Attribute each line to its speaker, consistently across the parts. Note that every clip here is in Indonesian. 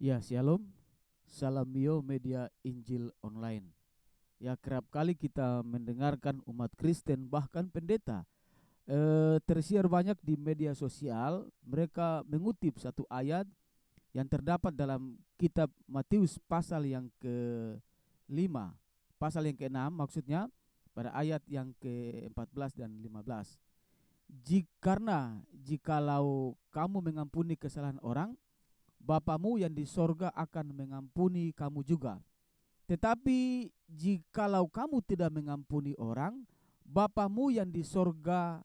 Speaker 1: Ya, shalom. Salam Mio Media Injil Online. Ya, kerap kali kita mendengarkan umat Kristen bahkan pendeta tersiar banyak di media sosial. Mereka mengutip satu ayat yang terdapat dalam kitab Matius pasal yang ke-5, pasal yang ke-6 maksudnya, pada ayat yang ke-14 dan 15. Karena jikalau kamu mengampuni kesalahan orang, Bapamu yang di sorga akan mengampuni kamu juga. Tetapi jikalau kamu tidak mengampuni orang, Bapamu yang di sorga,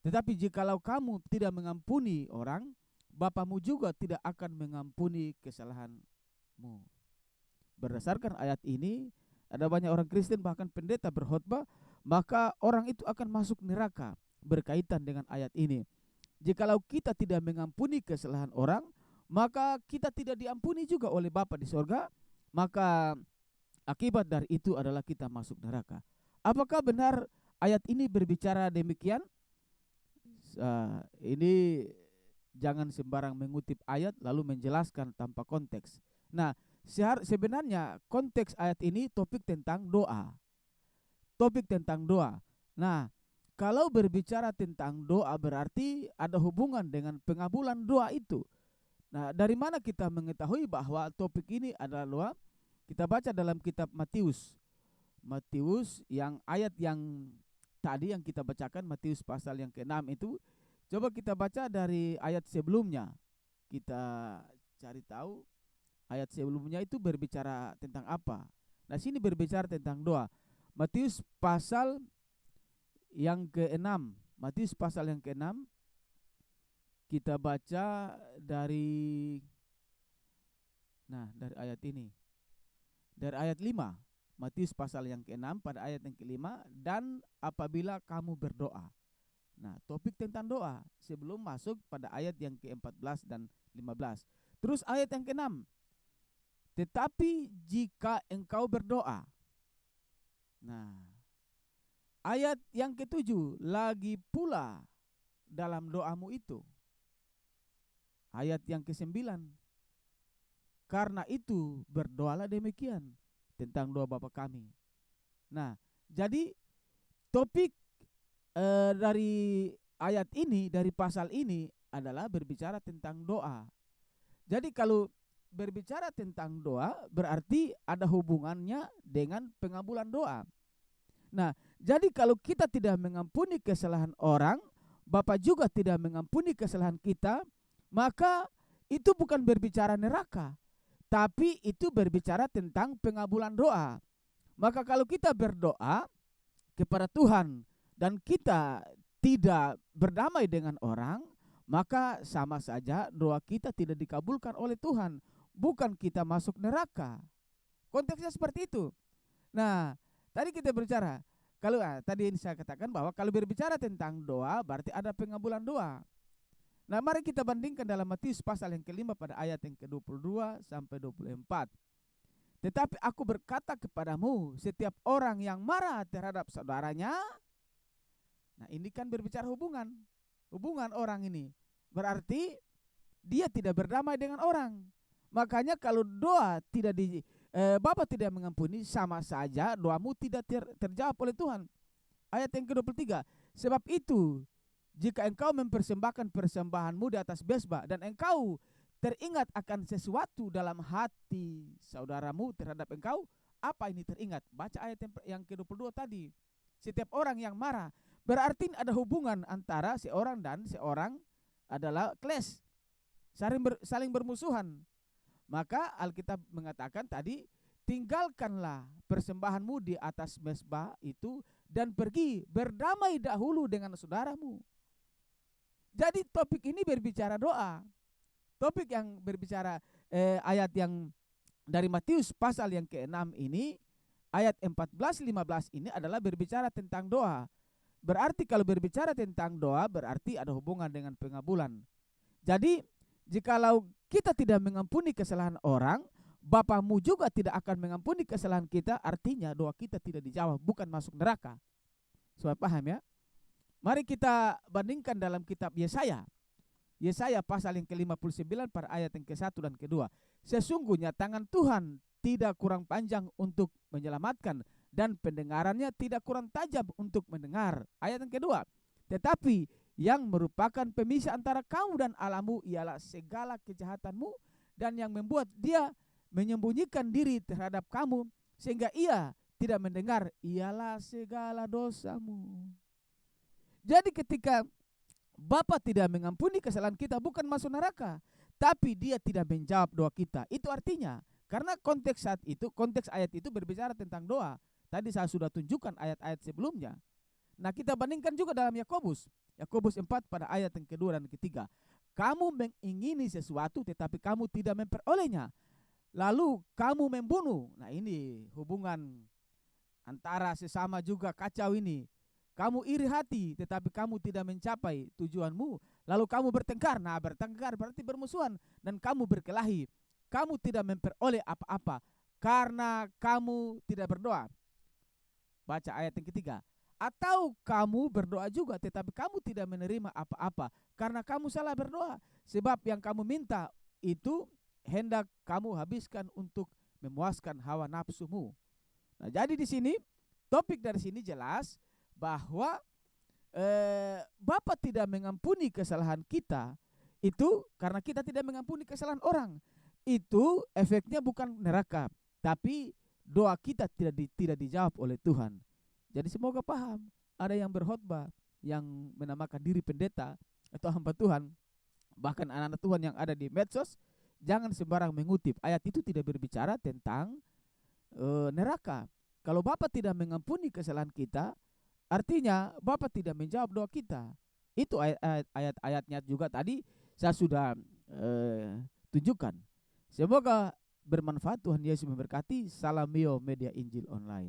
Speaker 1: tetapi jikalau kamu tidak mengampuni orang, Bapamu juga tidak akan mengampuni kesalahanmu. Berdasarkan ayat ini, ada banyak orang Kristen bahkan pendeta berkhotbah, maka orang itu akan masuk neraka berkaitan dengan ayat ini. Jikalau kita tidak mengampuni kesalahan orang, maka kita tidak diampuni juga oleh Bapa di sorga, maka akibat dari itu adalah kita masuk neraka. Apakah benar ayat ini berbicara demikian? Ini jangan sembarang mengutip ayat lalu menjelaskan tanpa konteks. Nah, sebenarnya konteks ayat ini topik tentang doa. Topik tentang doa. Nah, kalau berbicara tentang doa berarti ada hubungan dengan pengabulan doa itu. Nah, dari mana kita mengetahui bahwa topik ini adalah doa? Kita baca dalam kitab Matius. Matius yang ayat yang tadi yang kita bacakan, Matius pasal yang ke-6 itu. Coba kita baca dari ayat sebelumnya. Kita cari tahu ayat sebelumnya itu berbicara tentang apa. Nah, sini berbicara tentang doa. Matius pasal yang ke-6. Matius pasal yang ke-6, kita baca dari dari ayat ini. Dari ayat 5. Matius pasal yang ke-6 pada ayat yang ke-5, dan apabila kamu berdoa. Nah, topik tentang doa sebelum masuk pada ayat yang ke-14 dan 15. Terus ayat yang ke-6. Tetapi jika engkau berdoa. Nah, ayat yang ke-7, lagi pula dalam doamu itu. Ayat yang ke-9, karena itu berdoalah demikian, tentang doa Bapa kami. Nah, jadi topik dari ayat ini, dari pasal ini adalah berbicara tentang doa. Jadi kalau berbicara tentang doa berarti ada hubungannya dengan pengabulan doa. Nah, jadi kalau kita tidak mengampuni kesalahan orang, Bapa juga tidak mengampuni kesalahan kita, maka itu bukan berbicara neraka, tapi itu berbicara tentang pengabulan doa. Maka kalau kita berdoa kepada Tuhan dan kita tidak berdamai dengan orang, maka sama saja doa kita tidak dikabulkan oleh Tuhan, bukan kita masuk neraka. Konteksnya seperti itu. Nah, tadi kita berbicara, kalau tadi ini saya katakan bahwa kalau berbicara tentang doa berarti ada pengabulan doa. Nah, mari kita bandingkan dalam Matius pasal yang ke-5 pada ayat yang ke-22 sampai 24. Tetapi aku berkata kepadamu, setiap orang yang marah terhadap saudaranya, nah ini kan berbicara hubungan orang ini. Berarti dia tidak berdamai dengan orang. Makanya kalau doa tidak Bapa tidak mengampuni, sama saja doamu tidak terjawab oleh Tuhan. Ayat yang ke-23, sebab itu jika engkau mempersembahkan persembahanmu di atas mezbah dan engkau teringat akan sesuatu dalam hati saudaramu terhadap engkau, apa ini teringat? Baca ayat yang ke-22 tadi. Setiap orang yang marah, berarti ada hubungan antara seorang dan seorang adalah clash, saling bermusuhan. Maka Alkitab mengatakan tadi, tinggalkanlah persembahanmu di atas mezbah itu dan pergi berdamai dahulu dengan saudaramu. Jadi topik ini berbicara doa. Topik yang berbicara ayat yang dari Matius pasal yang ke-6 ini, ayat 14-15 ini adalah berbicara tentang doa. Berarti kalau berbicara tentang doa berarti ada hubungan dengan pengabulan. Jadi jikalau kita tidak mengampuni kesalahan orang, Bapamu juga tidak akan mengampuni kesalahan kita, artinya doa kita tidak dijawab, bukan masuk neraka. Supaya paham ya. Mari kita bandingkan dalam kitab Yesaya. Yesaya pasal yang ke-59 pada ayat yang ke-1 dan ke-2. Sesungguhnya tangan Tuhan tidak kurang panjang untuk menyelamatkan, dan pendengarannya tidak kurang tajam untuk mendengar. Ayat yang kedua. Tetapi yang merupakan pemisah antara kamu dan Allahmu ialah segala kejahatanmu, dan yang membuat dia menyembunyikan diri terhadap kamu sehingga ia tidak mendengar ialah segala dosamu. Jadi ketika Bapa tidak mengampuni kesalahan kita, bukan masuk neraka, tapi dia tidak menjawab doa kita. Itu artinya, karena konteks ayat itu berbicara tentang doa. Tadi saya sudah tunjukkan ayat-ayat sebelumnya. Nah, kita bandingkan juga dalam Yakobus 4 pada ayat yang kedua dan ketiga. Kamu mengingini sesuatu tetapi kamu tidak memperolehnya, lalu kamu membunuh. Nah, ini hubungan antara sesama juga kacau ini. Kamu iri hati tetapi kamu tidak mencapai tujuanmu, lalu kamu bertengkar. Nah, bertengkar berarti bermusuhan, dan kamu berkelahi. Kamu tidak memperoleh apa-apa karena kamu tidak berdoa. Baca ayat yang ketiga. Atau kamu berdoa juga tetapi kamu tidak menerima apa-apa karena kamu salah berdoa, sebab yang kamu minta itu hendak kamu habiskan untuk memuaskan hawa nafsumu. Nah, jadi di sini topik dari sini jelas bahwa Bapa tidak mengampuni kesalahan kita itu karena kita tidak mengampuni kesalahan orang. Itu efeknya bukan neraka, tapi doa kita tidak dijawab oleh Tuhan. Jadi semoga paham. Ada yang berkhotbah yang menamakan diri pendeta atau hamba Tuhan, bahkan anak-anak Tuhan yang ada di medsos, jangan sembarang mengutip. Ayat itu tidak berbicara tentang neraka. Kalau Bapa tidak mengampuni kesalahan kita, artinya Bapa tidak menjawab doa kita. Itu ayat-ayatnya juga tadi saya sudah tunjukkan. Semoga bermanfaat. Tuhan Yesus memberkati. Salam Mio Media Injil Online.